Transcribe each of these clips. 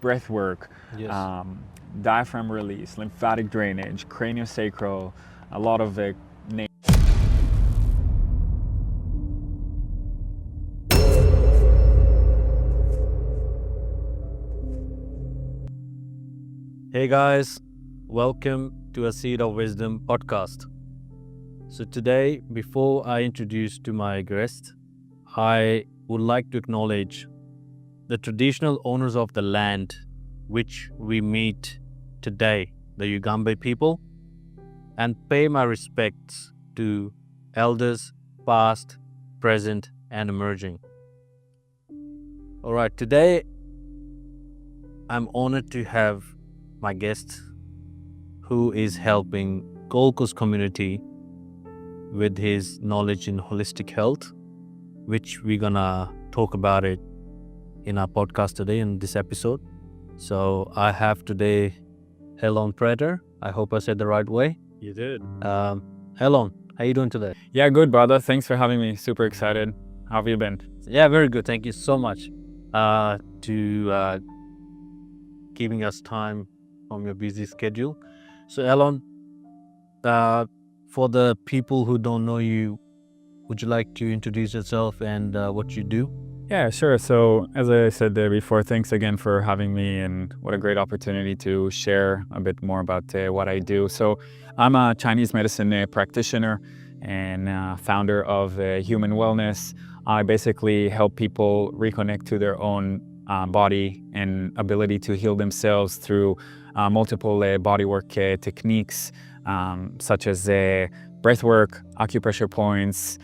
breathwork, Yes. diaphragm release, lymphatic drainage, craniosacral, a lot of Hey guys, welcome to a Seed of Wisdom podcast. So today, before I introduce to my guest, I would like to acknowledge the traditional owners of the land which we meet today, the Ugambe people, and pay my respects to elders past, present, and emerging. All right, today I'm honored to have my guest who is helping Gold Coast community with his knowledge in holistic health, which we're gonna talk about it in our podcast today in this episode. So I have today Alon Preter. I hope I said the right way. You did. Alon, how you doing today? Yeah, good, brother. Thanks for having me. Super excited. How have you been? Yeah, very good. Thank you so much to giving us time from your busy schedule. So Alon, for the people who don't know you, would you like to introduce yourself and what you do? Yeah, sure. So as I said before, thanks again for having me, and what a great opportunity to share a bit more about what I do. So I'm a Chinese medicine practitioner and founder of Human Wellness. I basically help people reconnect to their own body and ability to heal themselves through multiple bodywork techniques, such as breathwork, acupressure points,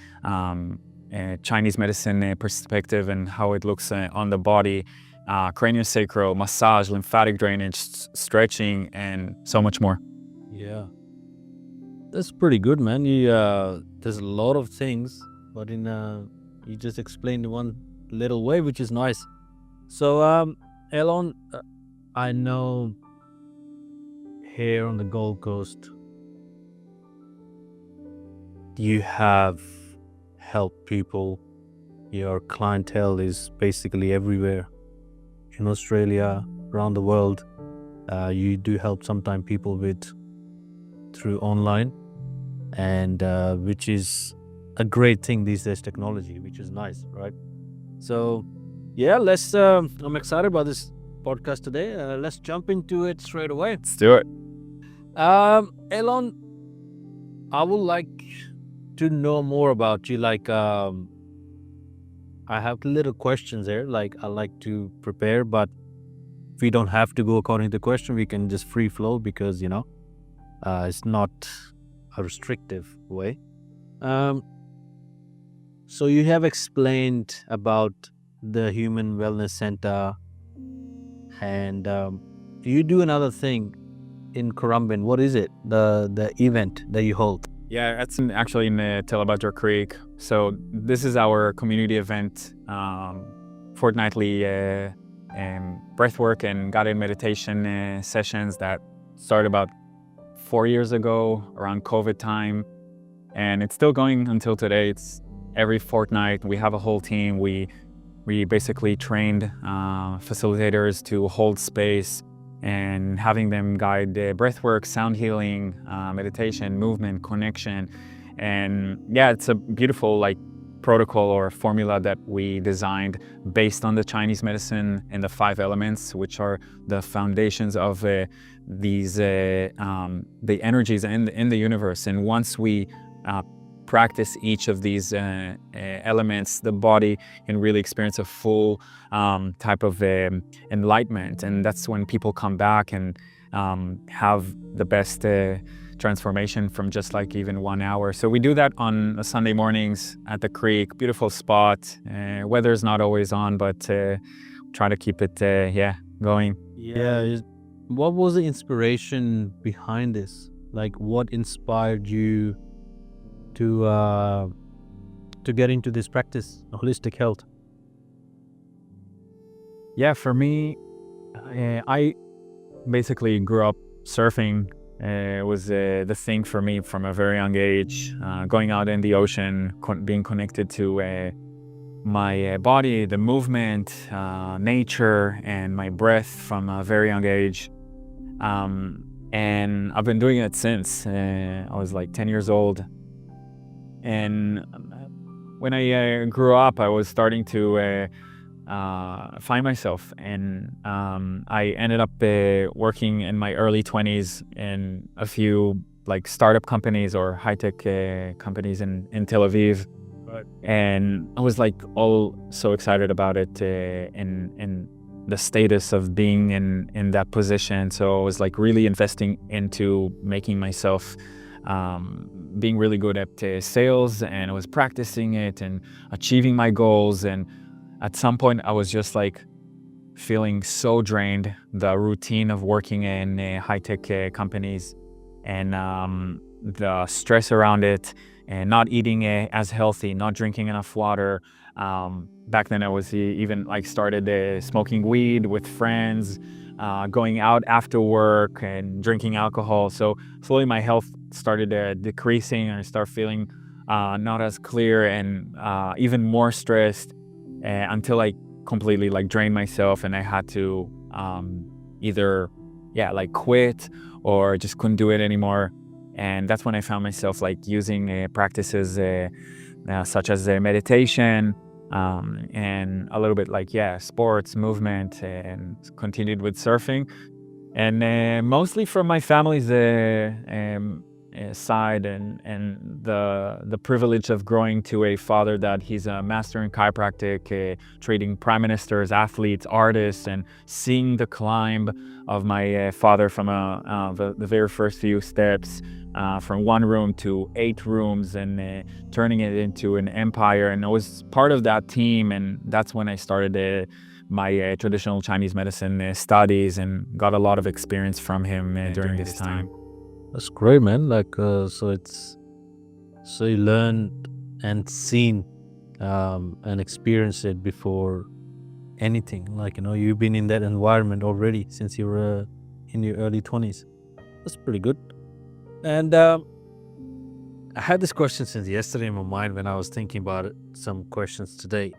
Chinese medicine perspective and how it looks on the body, craniosacral, massage, lymphatic drainage, stretching, and so much more. Yeah, that's pretty good, man. You there's a lot of things, but in you just explained in one little way, which is nice. So, Alon, I know here on the Gold Coast, you have helped people. Your clientele is basically everywhere in Australia, around the world. You do help sometimes people with through online, and which is a great thing these days, technology, which is nice, right? So yeah, let's I'm excited about this podcast today. Let's jump into it straight away. Let's do it. Alon, I would like to know more about you. Like I have little questions there, like I like to prepare, but we don't have to go according to the question. We can just free flow because it's not a restrictive way. So you have explained about the Human Wellness Center, and you do another thing in Currumbin. What is it? The event that you hold? Yeah, it's actually in Tallebudgera Creek. So this is our community event, fortnightly breathwork and guided meditation sessions that started about 4 years ago around COVID time. And it's still going until today. It's every fortnight. We have a whole team. We basically trained facilitators to hold space and having them guide breathwork, sound healing, meditation, movement, connection. And yeah, it's a beautiful protocol or formula that we designed based on the Chinese medicine and the 5 elements, which are the foundations of these the energies in the universe. And once we practice each of these elements, the body can really experience a full type of enlightenment. And that's when people come back and have the best transformation from just even 1 hour. So we do that on Sunday mornings at the creek. Beautiful spot. Weather's not always on, but try to keep it going. Yeah. What was the inspiration behind this? Like, what inspired you to get into this practice, holistic health? Yeah, for me, I basically grew up surfing. It was the thing for me from a very young age, going out in the ocean, being connected to my body, the movement, nature, and my breath from a very young age. And I've been doing it since I was like 10 years old. And when I grew up, I was starting to find myself, and I ended up working in my early 20s in a few like startup companies or high-tech companies in Tel Aviv. Right. And I was like all so excited about it and the status of being in that position. So I was like really investing into making myself being really good at sales, and I was practicing it and achieving my goals. And at some point I was just like feeling so drained, the routine of working in high-tech companies and the stress around it, and not eating as healthy, not drinking enough water. Back then I was even like started smoking weed with friends, going out after work and drinking alcohol. So slowly my health started decreasing, and I started feeling not as clear and even more stressed until I completely like drained myself, and I had to either like quit or just couldn't do it anymore. And that's when I found myself like using practices such as meditation and a little bit like sports, movement, and continued with surfing. And mostly from my family's side, and the privilege of growing to a father that he's a master in chiropractic, treating prime ministers, athletes, artists, and seeing the climb of my father from the very first few steps, from 1 room to 8 rooms, and turning it into an empire. And I was part of that team, and that's when I started my traditional Chinese medicine studies, and got a lot of experience from him during this time. That's great, man. Like, so you learned and seen and experienced it before anything. Like, you've been in that environment already since you were in your early 20s. That's pretty good. And I had this question since yesterday in my mind when I was thinking about it, some questions today.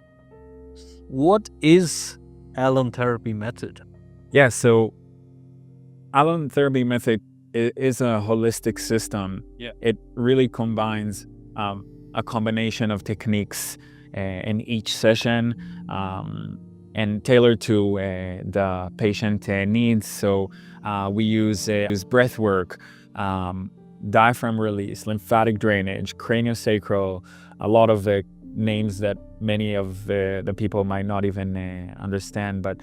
What is Alon therapy method? Yeah, so Alon therapy method is a holistic system. Yeah. It really combines a combination of techniques in each session, and tailored to the patient needs. So we use breathwork, diaphragm release, lymphatic drainage, craniosacral, a lot of names that many of the people might not even understand, but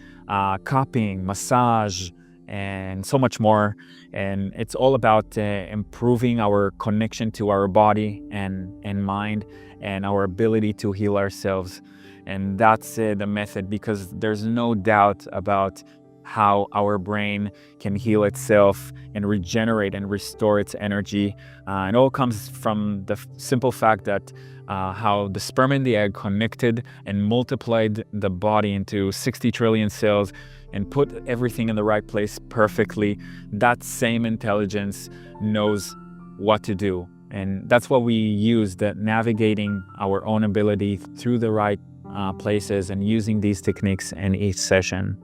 cupping, massage, and so much more. And it's all about improving our connection to our body and mind, and our ability to heal ourselves. And that's the method, because there's no doubt about how our brain can heal itself and regenerate and restore its energy. It all comes from the simple fact that how the sperm and the egg connected and multiplied the body into 60 trillion cells and put everything in the right place perfectly. That same intelligence knows what to do. And that's what we use, that navigating our own ability through the right places and using these techniques in each session.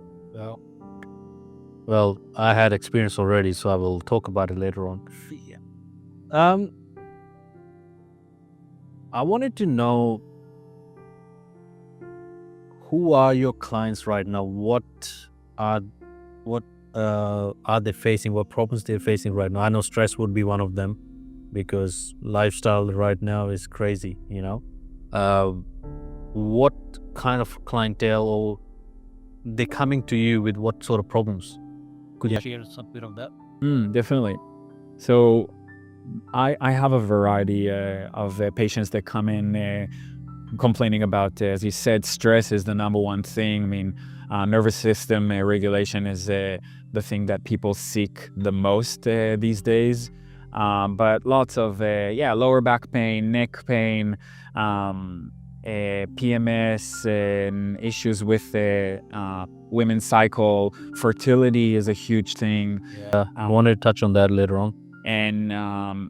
Well, I had experience already, so I will talk about it later on. I wanted to know, who are your clients right now? What are they facing? What problems they're facing right now? I know stress would be one of them, because lifestyle right now is crazy. What kind of clientele, or they coming to you with what sort of problems? Could you share some bit of that? Definitely. So I have a variety of patients that come in complaining about, as you said, stress is the number one thing. I mean, nervous system regulation is the thing that people seek the most these days. But lots of lower back pain, neck pain, PMS, and issues with women's cycle. Fertility is a huge thing. I wanted to touch on that later on. and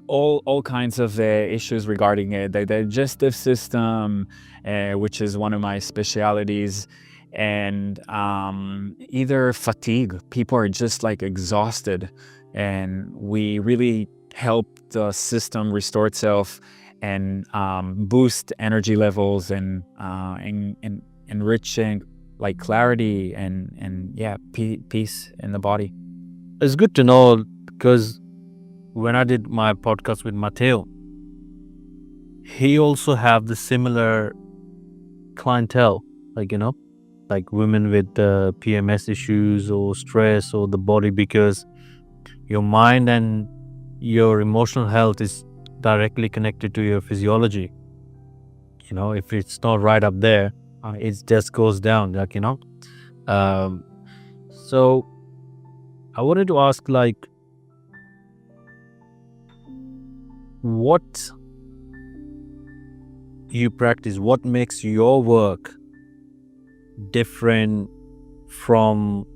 all kinds of issues regarding the digestive system, which is one of my specialities, and either fatigue. People are just like exhausted, and we really help the system restore itself and boost energy levels and enriching like clarity and yeah, peace in the body. It's good to know, because when I did my podcast with Matteo, he also have the similar clientele, like like women with PMS issues or stress or the body, because your mind and your emotional health is directly connected to your physiology. If it's not right up there, it just goes down, like so I wanted to ask, like, what you practice, what makes your work different from,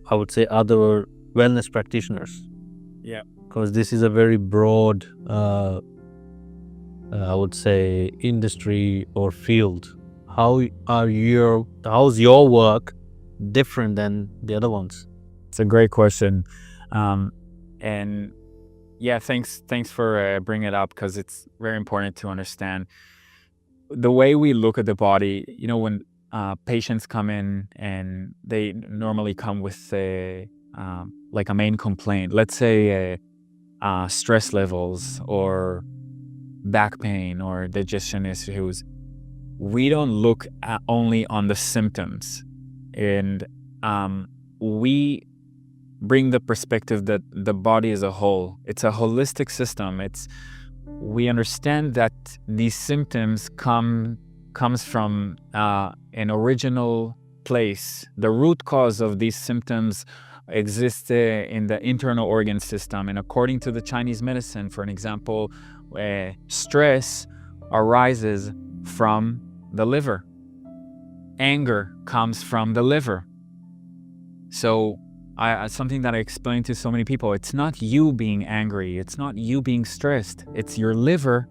I would say, other wellness practitioners? Yeah. Because this is a very broad, I would say, industry or field. How's your work different than the other ones? It's a great question, and yeah, thanks for bringing it up, because it's very important to understand the way we look at the body. When patients come in, and they normally come with like a main complaint, let's say stress levels or back pain or digestion issues. We don't look only on the symptoms, and we bring the perspective that the body as a whole, it's a holistic system. We understand that these symptoms comes from an original place. The root cause of these symptoms exists in the internal organ system, and according to the Chinese medicine, for an example, stress arises from the liver. Anger comes from the liver. So something that I explain to so many people, it's not you being angry, it's not you being stressed, it's your liver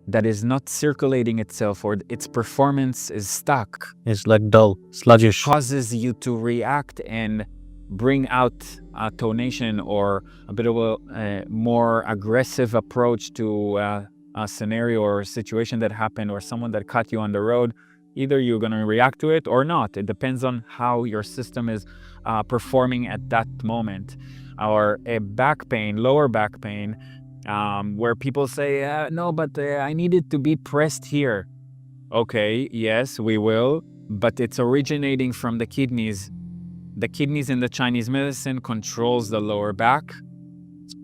that is not circulating itself, or its performance is stuck. It's like dull, sluggish. Causes you to react and bring out a tonation or a bit of a more aggressive approach to a scenario or a situation that happened, or someone that cut you on the road. Either you're going to react to it or not. It depends on how your system is performing at that moment. Or a back pain, lower back pain, where people say, no, but I need it to be pressed here. Okay, yes, we will, but it's originating from the kidneys. The kidneys in the Chinese medicine controls the lower back,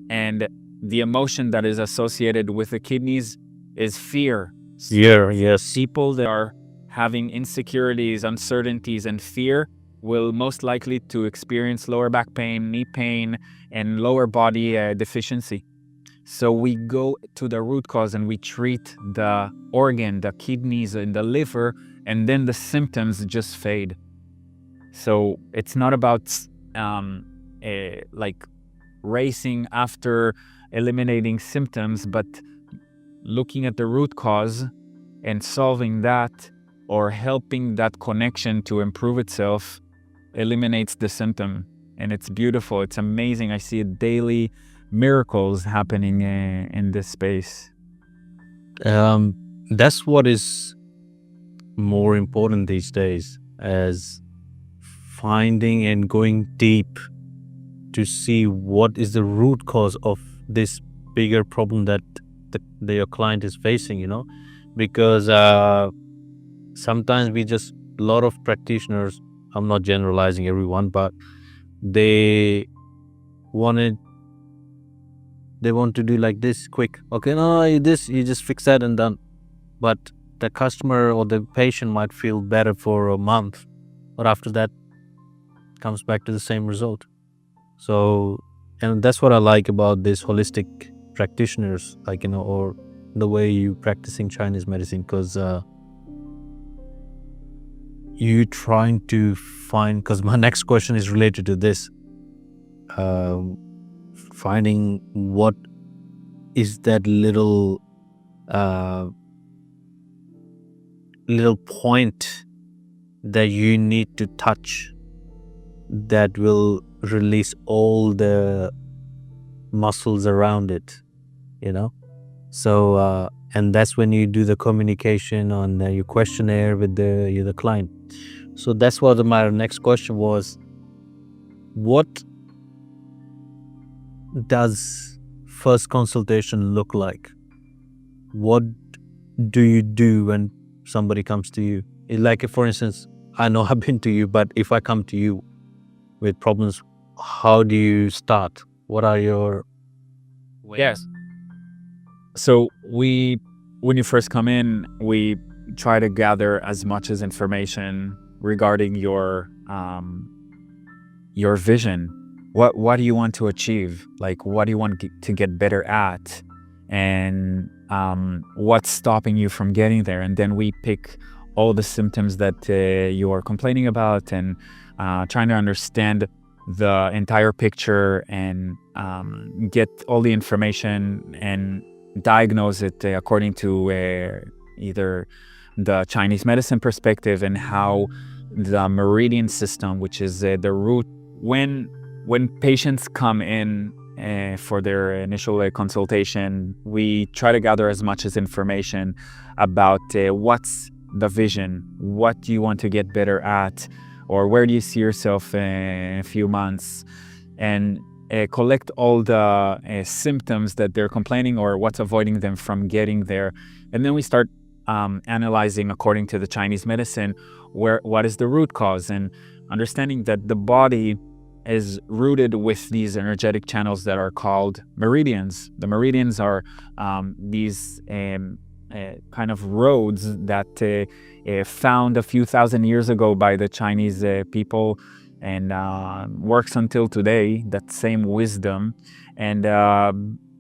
and the emotion that is associated with the kidneys is fear. Fear, yes. People that are having insecurities, uncertainties, and fear will most likely to experience lower back pain, knee pain, and lower body deficiency. So we go to the root cause and we treat the organ, the kidneys and the liver, and then the symptoms just fade. So it's not about like racing after eliminating symptoms, but looking at the root cause and solving that, or helping that connection to improve itself, eliminates the symptom. And it's beautiful. It's amazing. I see daily miracles happening in this space. That's what is more important these days, as finding and going deep to see what is the root cause of this bigger problem that your client is facing, because sometimes a lot of practitioners, I'm not generalizing everyone, but they want to do like this quick. Okay, no, this, you just fix that and done. But the customer or the patient might feel better for a month, but after that comes back to the same result. So, and that's what I like about this holistic practitioners, like, or the way you practicing Chinese medicine, because you trying to find, because my next question is related to this. finding what is that little point that you need to touch that will release all the muscles around it, so and that's when you do the communication on your questionnaire with the client. So that's what my next question was. What does first consultation look like? What do you do when somebody comes to you? Like, if, for instance, I know I've been to you, but if I come to you with problems, how do you start? What are your ways? Yes. So when you first come in, we try to gather as much as information regarding your vision. What do you want to achieve? Like, what do you want to get better at? And what's stopping you from getting there? And then we pick all the symptoms that you are complaining about, and trying to understand the entire picture and get all the information and diagnose it according to either the Chinese medicine perspective and how the meridian system, which is the root. When patients come in for their initial consultation, we try to gather as much as information about what's the vision, what do you want to get better at, or where do you see yourself in a few months, and collect all the symptoms that they're complaining or what's avoiding them from getting there. And then we start analyzing according to the Chinese medicine what is the root cause, and understanding that the body is rooted with these energetic channels that are called meridians. The meridians are these kind of roads that found a few thousand years ago by the Chinese people, and works until today, that same wisdom. And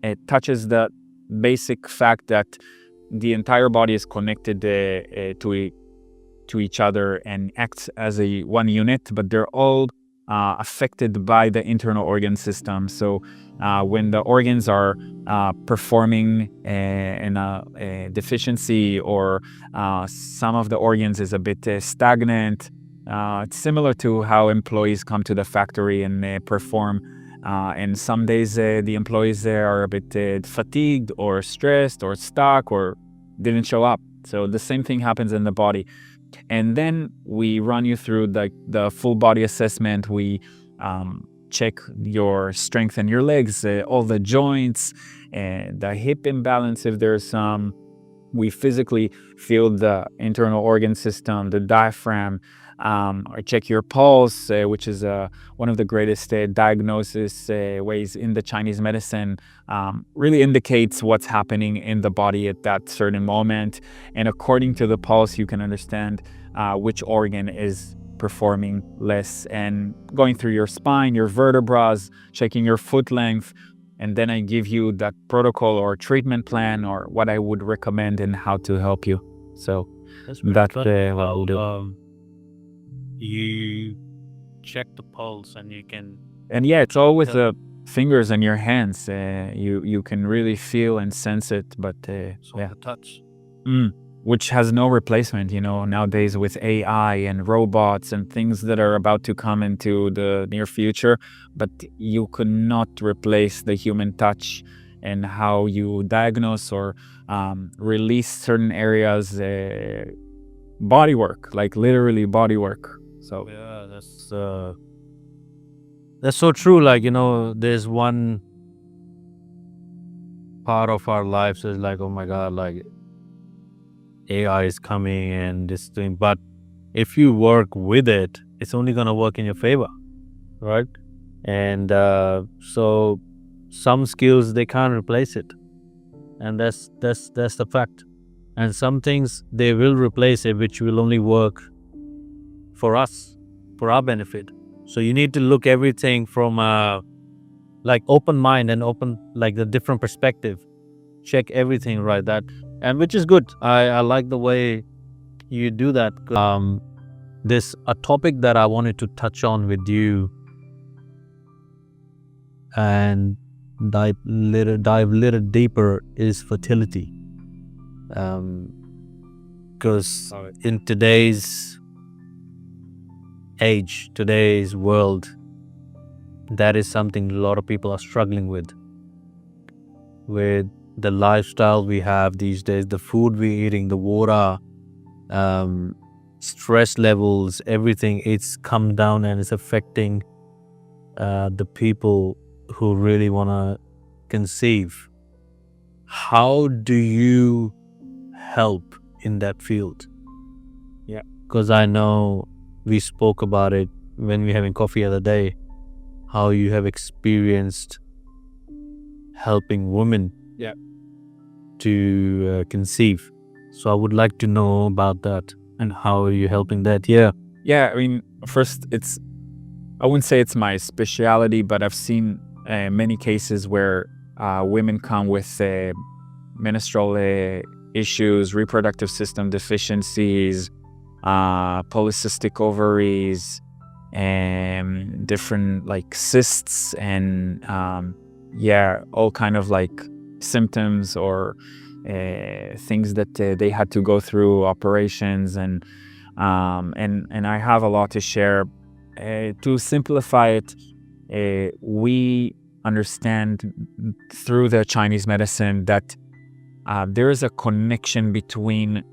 it touches the basic fact that the entire body is connected to each other and acts as a one unit, but they're all affected by the internal organ system. So when the organs are performing in a deficiency, or some of the organs is a bit stagnant, it's similar to how employees come to the factory and perform. And some days the employees are a bit fatigued or stressed or stuck or didn't show up. So the same thing happens in the body. And then we run you through the full body assessment. We check your strength in your legs, all the joints, and the hip imbalance if there's some. We physically feel the internal organ system, the diaphragm, or check your pulse, which is one of the greatest diagnosis ways in the Chinese medicine. Really indicates what's happening in the body at that certain moment. And according to the pulse, you can understand which organ is performing less. And going through your spine, your vertebrae, checking your foot length. And then I give you that protocol or treatment plan, or what I would recommend and how to help you. So that's what we'll do. You check the pulse, and you can... And yeah, it's all with the fingers and your hands. You can really feel and sense it, but yeah, the touch. Which has no replacement, nowadays with AI and robots and things that are about to come into the near future. But you could not replace the human touch and how you diagnose or release certain areas. Body work, like literally body work. So yeah, that's so true. Like, there's one part of our lives is like, oh my God, like AI is coming and this thing. But if you work with it, it's only going to work in your favor, right? And so some skills, they can't replace it, and that's the fact. And some things, they will replace it, which will only work for us, for our benefit. So you need to look everything from like open mind and open, like the different perspective. Check everything, right? That, and which is good. I like the way you do that. This a topic that I wanted to touch on with you, and dive little deeper is fertility. Because in today's age, today's world, that is something a lot of people are struggling with the lifestyle we have these days, the food we're eating, the water, stress levels, everything. It's come down and it's affecting the people who really want to conceive. How do you help in that field? Yeah. Because I know we spoke about it when we were having coffee the other day, how you have experienced helping women to conceive. So I would like to know about that and how are you helping that? Yeah. I mean, first, I wouldn't say it's my specialty, but I've seen many cases where women come with menstrual issues, reproductive system deficiencies, polycystic ovaries, and different like cysts and all kind of like symptoms or things that they had to go through, operations, and I have a lot to share. To simplify it, we understand through the Chinese medicine that there is a connection between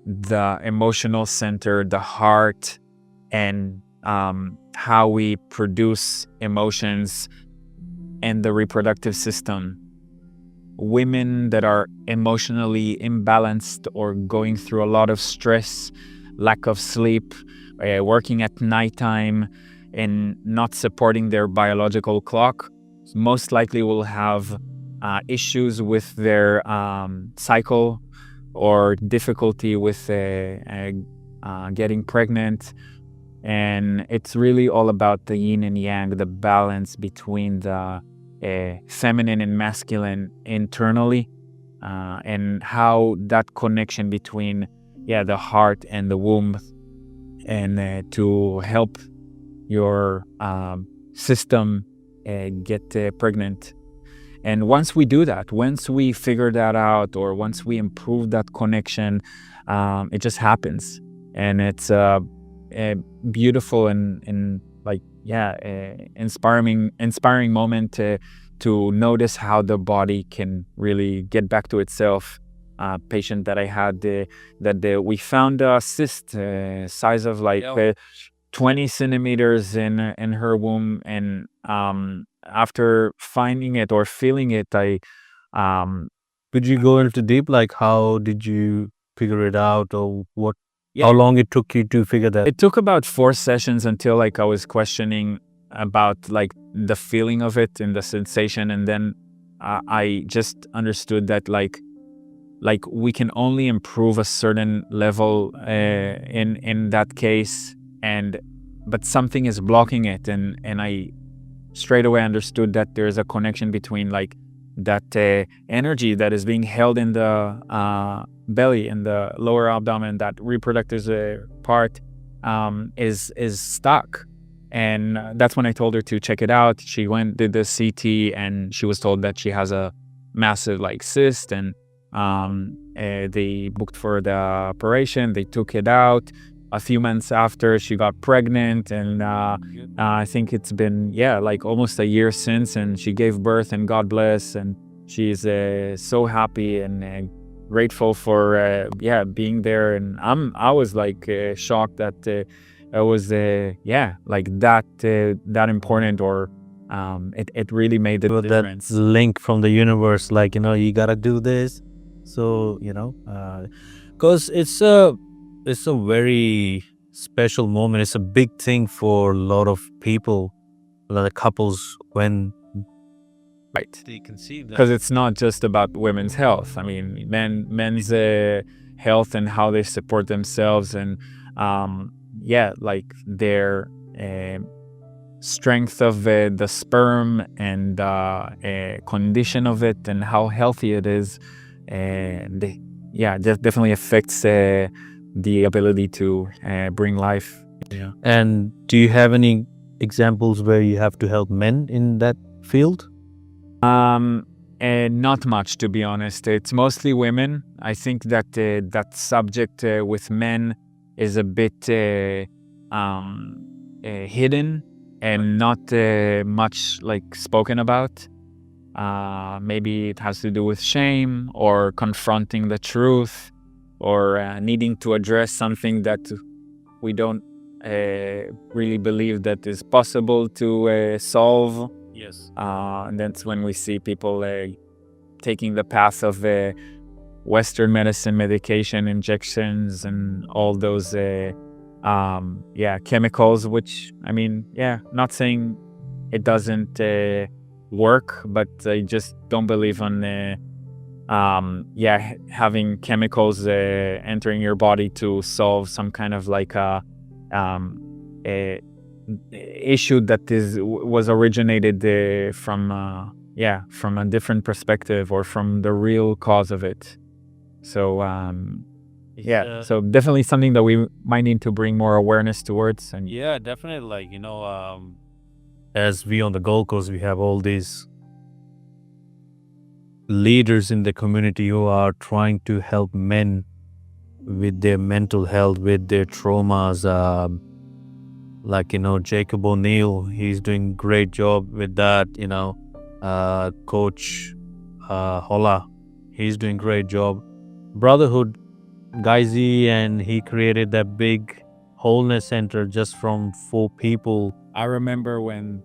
the emotional center, the heart, and how we produce emotions, and the reproductive system. Women that are emotionally imbalanced or going through a lot of stress, lack of sleep, working at nighttime, and not supporting their biological clock, most likely will have issues with their cycle or difficulty with getting pregnant. And it's really all about the yin and yang, the balance between the feminine and masculine internally, and how that connection between the heart and the womb, and to help your system get pregnant. And once we do that, once we figure that out, or once we improve that connection, it just happens. And it's a beautiful and like inspiring moment to notice how the body can really get back to itself. Patient that I had we found a cyst size of like 20 centimeters in her womb, and after finding it or feeling it, Could you go into deep, like how did you figure it out, or what? How long it took you to figure that? It took about 4 sessions until like I was questioning about like the feeling of it and the sensation, and then I just understood that like we can only improve a certain level in that case, but something is blocking it, and I straight away understood that there's a connection between like that energy that is being held in the belly, in the lower abdomen, that reproductive part is stuck. And that's when I told her to check it out. She went, did the CT, and she was told that she has a massive like cyst, and they booked for the operation. They took it out. A few months after, she got pregnant, and I think it's been like almost a year since, and she gave birth, and God bless, and she's so happy and grateful for being there. And I was like shocked that it was like that important, or it really made the difference. That link from the universe, like, you gotta do this. So, because it's a very special moment. It's a big thing for a lot of people, a lot of couples, when they conceive. Because it's not just about women's health. I mean, men's health and how they support themselves, and like their strength of the sperm, and condition of it, and how healthy it is. Definitely affects the ability to bring life. And do you have any examples where you have to help men in that field? And not much, to be honest. It's mostly women. I think that that subject with men is a bit hidden and not much like spoken about. Maybe it has to do with shame or confronting the truth or needing to address something that we don't really believe that is possible to solve. Yes. And that's when we see people taking the path of Western medicine, medication, injections, and all those chemicals, which, I mean, not saying it doesn't work, but I just don't believe on having chemicals entering your body to solve some kind of like a issue that was originated from a different perspective or from the real cause of it. So so definitely something that we might need to bring more awareness towards. And yeah, definitely. Like, as we on the Gold Coast, we have all these leaders in the community who are trying to help men with their mental health, with their traumas. Like, Jacob O'Neill, he's doing great job with that. Coach Holla, he's doing great job. Brotherhood, Gaizi, and he created that big wholeness center just from 4 people. I remember when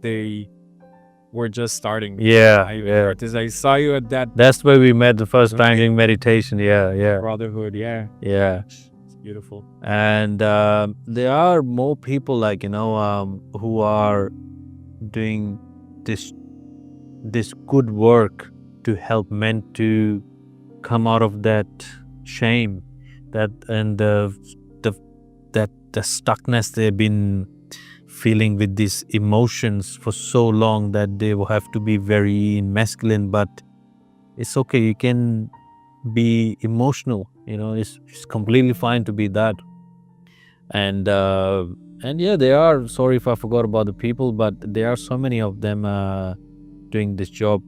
they were just starting. I saw you at that. That's where we met the first time doing meditation. Yeah. Brotherhood. Yeah. It's beautiful. And there are more people like who are doing this good work to help men to come out of that shame, that and the stuckness they've been feeling with these emotions for so long that they will have to be very masculine. But it's okay, you can be emotional, it's completely fine to be that. And there are, sorry if I forgot about the people, but there are so many of them doing this job.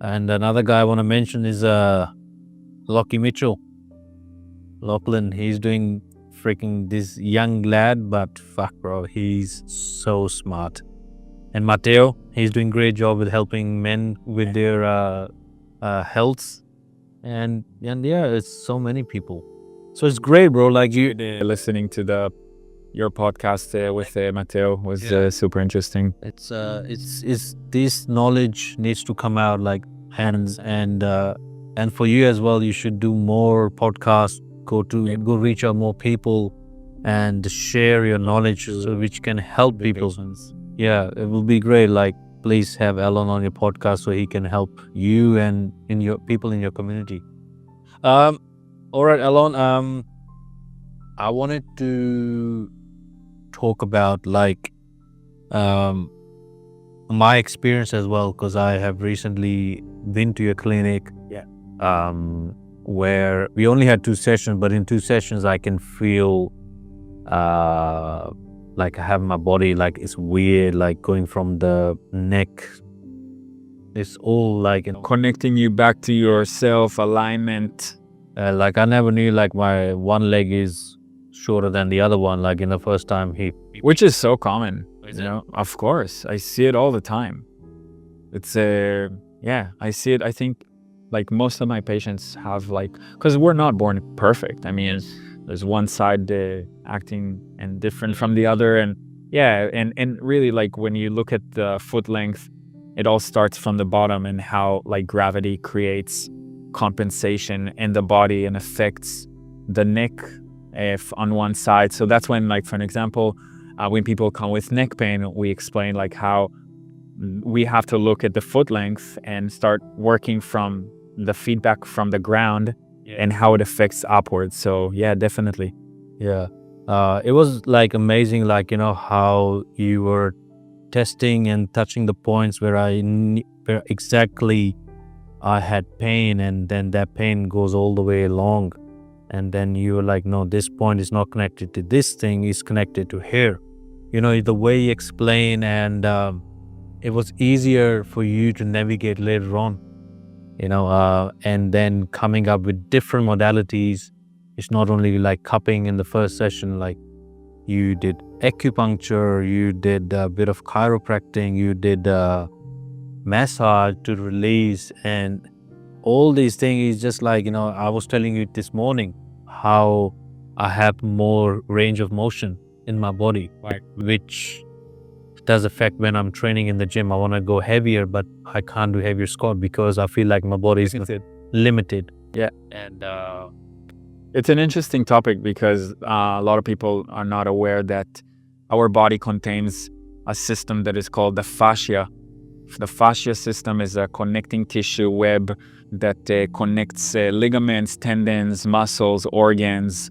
And another guy I want to mention is Lockie Mitchell. Lachlan, he's doing freaking this young lad, but fuck bro, he's so smart. And Matteo, he's doing great job with helping men with their health. And it's so many people. So it's great, bro. Like you listening to your podcast with Matteo was super interesting. It's this knowledge needs to come out, like, and for you as well, you should do more podcasts, go reach out more people and share your knowledge which can help people. Yeah, it will be great. Like, please have Alon on your podcast so he can help you and in your people in your community. All right, Alon, I wanted to talk about like my experience as well, because I have recently been to your clinic. Where we only had 2 sessions, but in 2 sessions I can feel like I have my body, like it's weird, like going from the neck. It's all like connecting you back to yourself, alignment. Like I never knew like my one leg is shorter than the other one. Like in the first time which is so common, of course. I see it all the time. It's I see it. I think like most of my patients have because we're not born perfect. I mean, there's one side acting and different from the other. And and really like when you look at the foot length, it all starts from the bottom and how like gravity creates compensation in the body and affects the neck if on one side. So that's when, like, for an example, when people come with neck pain, we explain like how we have to look at the foot length and start working from the feedback from the ground and how it affects upwards. So definitely. It was like amazing, like how you were testing and touching the points where where exactly I had pain, and then that pain goes all the way along, and then you were like, no, this point is not connected to this thing, is connected to here. The way you explain, and it was easier for you to navigate later on, and then coming up with different modalities. It's not only like cupping in the first session, like you did acupuncture, you did a bit of chiropractic, you did massage to release, and all these things is just like, I was telling you this morning how I have more range of motion in my body, Right. which does affect when I'm training in the gym. I want to go heavier, but I can't do heavier squat because I feel like my body is limited. Yeah. And It's an interesting topic because a lot of people are not aware that our body contains a system that is called the fascia. The fascia system is a connecting tissue web that connects ligaments, tendons, muscles, organs,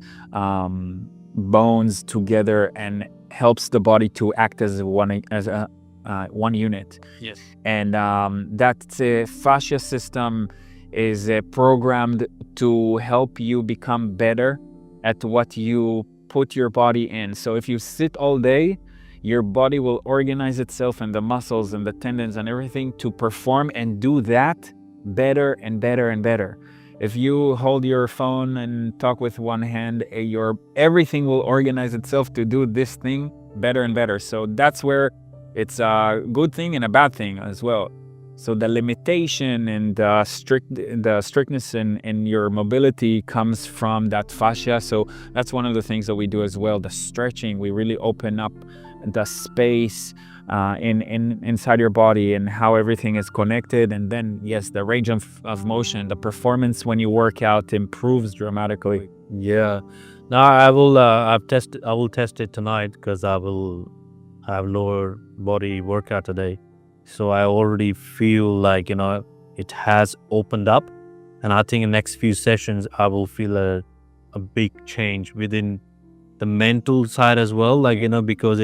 bones together and helps the body to act as one unit. yes, And that fascia system is programmed to help you become better at what you put your body in. So if you sit all day, your body will organize itself and the muscles and the tendons and everything to perform and do that better and better and better. If you hold your phone and talk with one hand, everything will organize itself to do this thing better and better. So that's where it's a good thing and a bad thing as well. So the limitation and the strictness in your mobility comes from that fascia. So that's one of the things that we do as well. The stretching, we really open up the space inside your body and how everything is connected. And then, yes, the range of motion, the performance when you work out improves dramatically. yeah. Now I will. I will test it tonight because I will have lower body workout today. So I already feel like, it has opened up. And I think in the next few sessions, I will feel a big change within the mental side as well. Like, because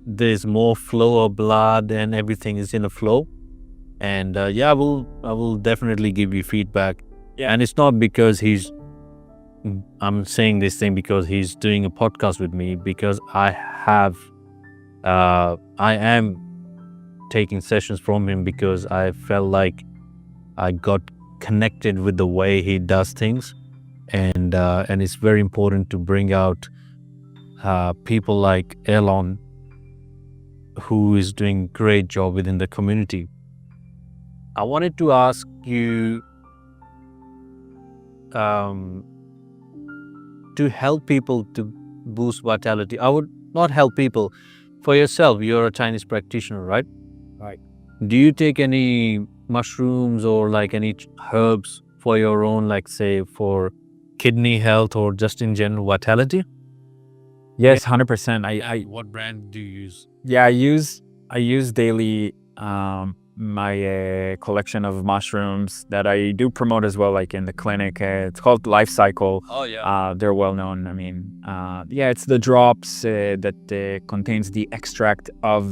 there's more flow of blood and everything is in a flow. And I will definitely give you feedback. Yeah. And it's not because I'm saying this thing because he's doing a podcast with me, because I am taking sessions from him because I felt like I got connected with the way he does things, and it's very important to bring out people like Alon, who is doing a great job within the community. I wanted to ask you to help people to boost vitality. I would not help people. For yourself, you're a Chinese practitioner, right? Right. Do you take any mushrooms or like any herbs for your own, like say for kidney health or just in general vitality? Yes, 100%. What brand do you use? Yeah, I use daily my collection of mushrooms that I do promote as well, like in the clinic. It's called Life Cycle. Oh yeah. They're well known. I mean, it's the drops that contains the extract of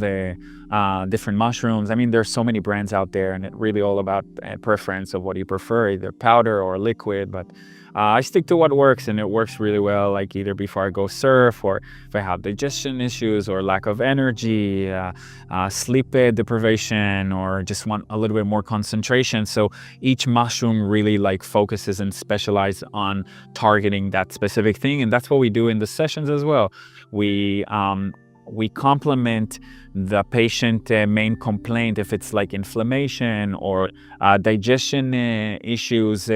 different mushrooms. I mean, there's so many brands out there, and it's really all about preference of what you prefer, either powder or liquid. But I stick to what works, and it works really well, like either before I go surf, or if I have digestion issues or lack of energy, sleep deprivation, or just want a little bit more concentration. So each mushroom really like focuses and specializes on targeting that specific thing, and that's what we do in the sessions as well. We complement the patient main complaint, if it's like inflammation or digestion issues,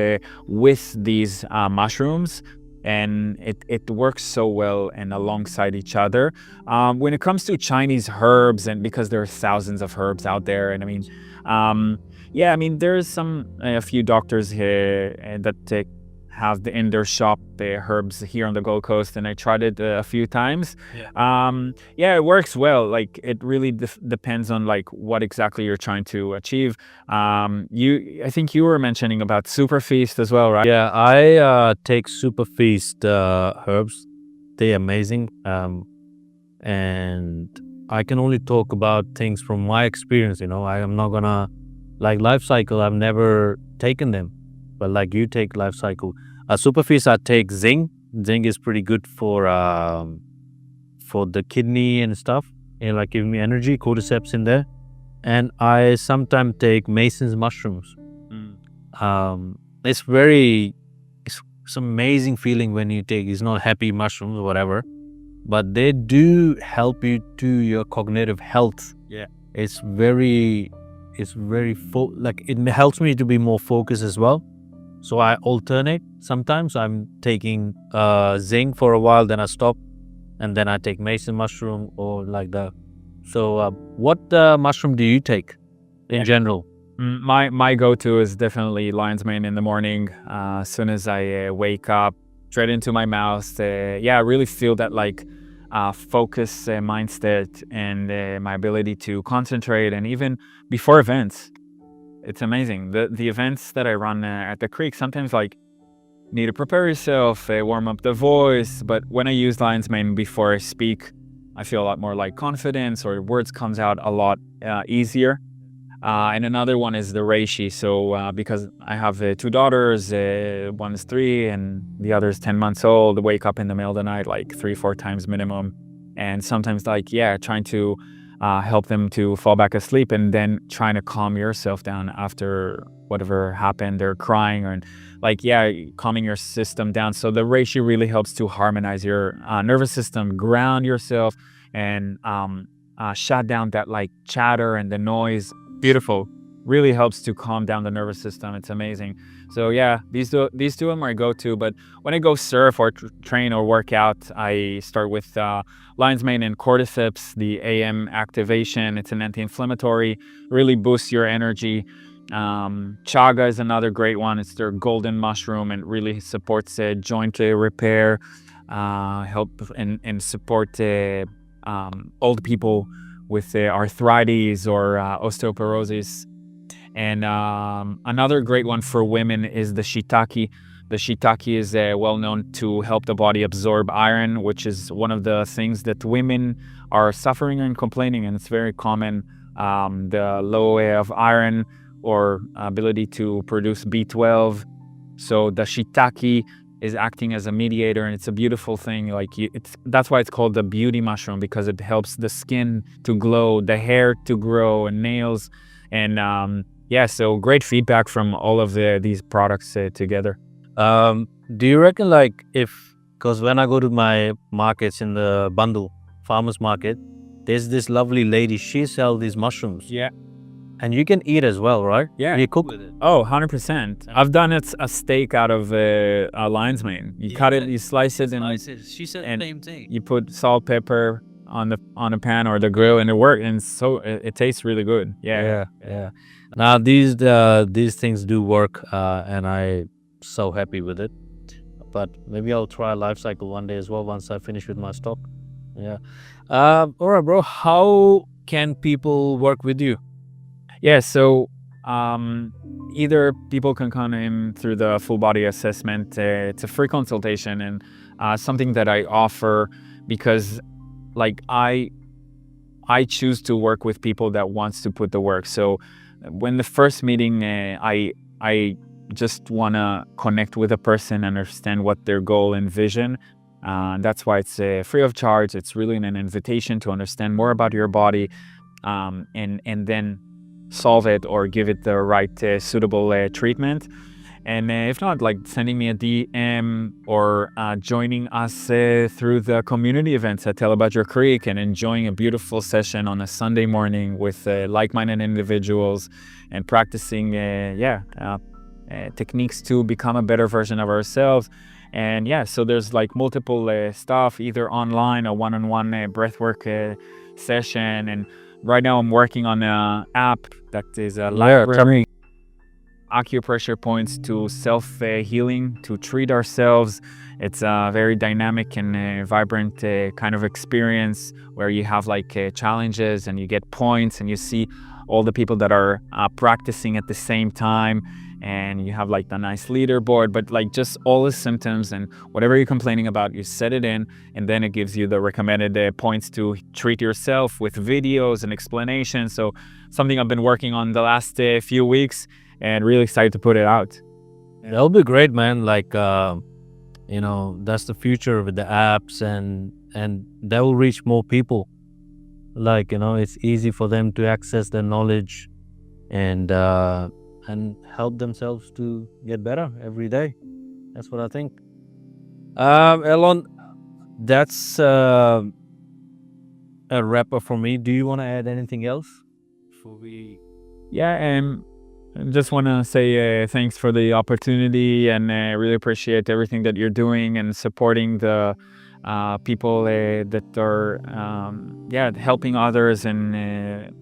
with these mushrooms, and it works so well and alongside each other. When it comes to Chinese herbs, and because there are thousands of herbs out there, and I mean, there's a few doctors here that have in their shop herbs here on the Gold Coast, and I tried it a few times. It works well. Like it really depends on like what exactly you're trying to achieve. I think you were mentioning about Super Feast as well, right? Yeah, I take Super Feast herbs. They're amazing. And I can only talk about things from my experience. I am not gonna like Life Cycle. I've never taken them, but like you take Life Cycle. Super Feast, I take zinc. Zinc is pretty good for the kidney and stuff, and like giving me energy. Cordyceps in there. and I sometimes take Mason's mushrooms. It's it's amazing feeling when you take, it's not happy mushrooms or whatever, but they do help you to your cognitive health. Yeah. It's very like it helps me to be more focused as well. So I alternate. Sometimes I'm taking zinc for a while, then I stop, and then I take Mason mushroom or like that. So what mushroom do you take in general? My go-to is definitely lion's mane in the morning. As soon as I wake up, straight into my mouth. I really feel that like focus mindset and my ability to concentrate, and even before events, it's amazing. The events that I run at the creek, sometimes like need to prepare yourself, warm up the voice. But when I use lion's mane before I speak, I feel a lot more like confidence, or words comes out a lot easier. And another one is the reishi. So because I have two daughters, one is 3 and the other is 10 months old, wake up in the middle of the night like 3-4 times minimum. And sometimes like, trying to help them to fall back asleep, and then trying to calm yourself down after whatever happened. They're crying, or like, calming your system down. So the reishi really helps to harmonize your nervous system, ground yourself, and shut down that like chatter and the noise. Beautiful. Really helps to calm down the nervous system. It's amazing. So these two are my go-to. But when I go surf or train or work out, I start with lion's mane and cordyceps, the AM activation. It's an anti-inflammatory, really boosts your energy. Chaga is another great one. It's their golden mushroom, and really supports joint repair, help and support old people with arthritis or osteoporosis. And another great one for women is the shiitake. The shiitake is well known to help the body absorb iron, which is one of the things that women are suffering and complaining, and it's very common. The low of iron or ability to produce B12. So the shiitake is acting as a mediator, and it's a beautiful thing. Like that's why it's called the beauty mushroom, because it helps the skin to glow, the hair to grow, and nails. And so great feedback from all of these products together. Do you reckon because when I go to my markets in the bundle farmers market, there's this lovely lady, she sells these mushrooms. Yeah. And you can eat as well, right? Yeah. You cook with it. Oh, 100%. I've done a steak out of a lion's mane. You cut it, you slice it, and she said the same thing. You put salt, pepper on a pan or the grill, and it works. And so it tastes really good. Yeah. Now these things do work, and I'm so happy with it. But maybe I'll try Life Cycle one day as well once I finish with my stock. Yeah. All right, bro. How can people work with you? Yeah, so either people can come in through the full body assessment. It's a free consultation, and something that I offer because like I choose to work with people that wants to put the work. So when the first meeting, I just want to connect with a person, understand what their goal and vision. That's why it's free of charge. It's really an invitation to understand more about your body, and then solve it or give it the right suitable treatment. And if not, like sending me a DM or joining us through the community events at Tallebudgera Creek and enjoying a beautiful session on a Sunday morning with like-minded individuals and practicing techniques to become a better version of ourselves. And so there's like multiple stuff, either online or one-on-one breathwork session. And right now I'm working on an app that is a library acupressure points to self-healing, to treat ourselves. It's a very dynamic and vibrant kind of experience where you have like challenges and you get points and you see all the people that are practicing at the same time, and you have like the nice leaderboard, but like just all the symptoms and whatever you're complaining about, you set it in, and then it gives you the recommended points to treat yourself with videos and explanations. So something I've been working on the last few weeks, and really excited to put it out. That'll be great, man. Like, that's the future with the apps, and that will reach more people. like, it's easy for them to access their knowledge and help themselves to get better every day. That's what I think. Alon, that's a wrapper for me. Do you want to add anything else before we? Yeah, and I just want to say thanks for the opportunity, and really appreciate everything that you're doing and supporting the people that are helping others and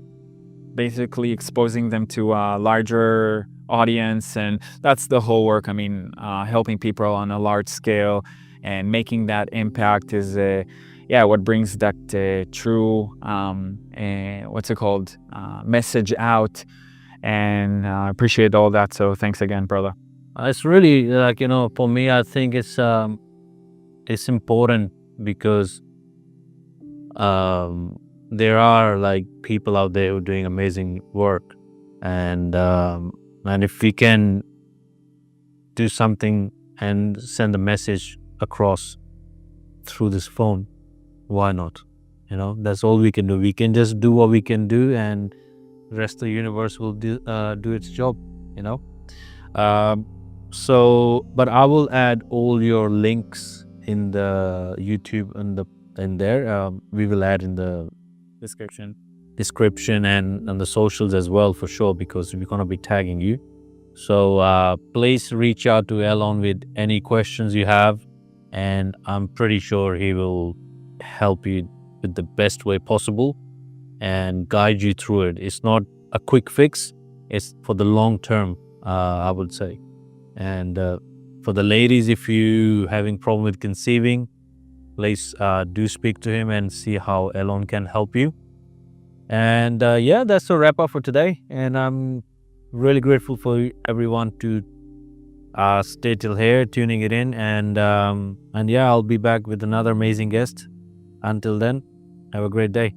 basically exposing them to a larger audience. And that's the whole work. I mean, helping people on a large scale and making that impact is what brings that true message out. And I appreciate all that. So thanks again, brother. It's really like, for me, I think it's important because there are like people out there who are doing amazing work, and if we can do something and send a message across through this phone, why not? That's all we can do. We can just do what we can do, and the rest of the universe will do its job. But I will add all your links in the YouTube and in there. We will add in the description and on the socials as well, for sure, because we're going to be tagging you. So please reach out to Alon with any questions you have, and I'm pretty sure he will help you with the best way possible and guide you through it. It's not a quick fix, it's for the long term, I would say. And for the ladies, if you having problem with conceiving, please do speak to him and see how Alon can help you. And that's a wrap up for today. And I'm really grateful for everyone to stay till here, tuning it in. And I'll be back with another amazing guest. Until then, have a great day.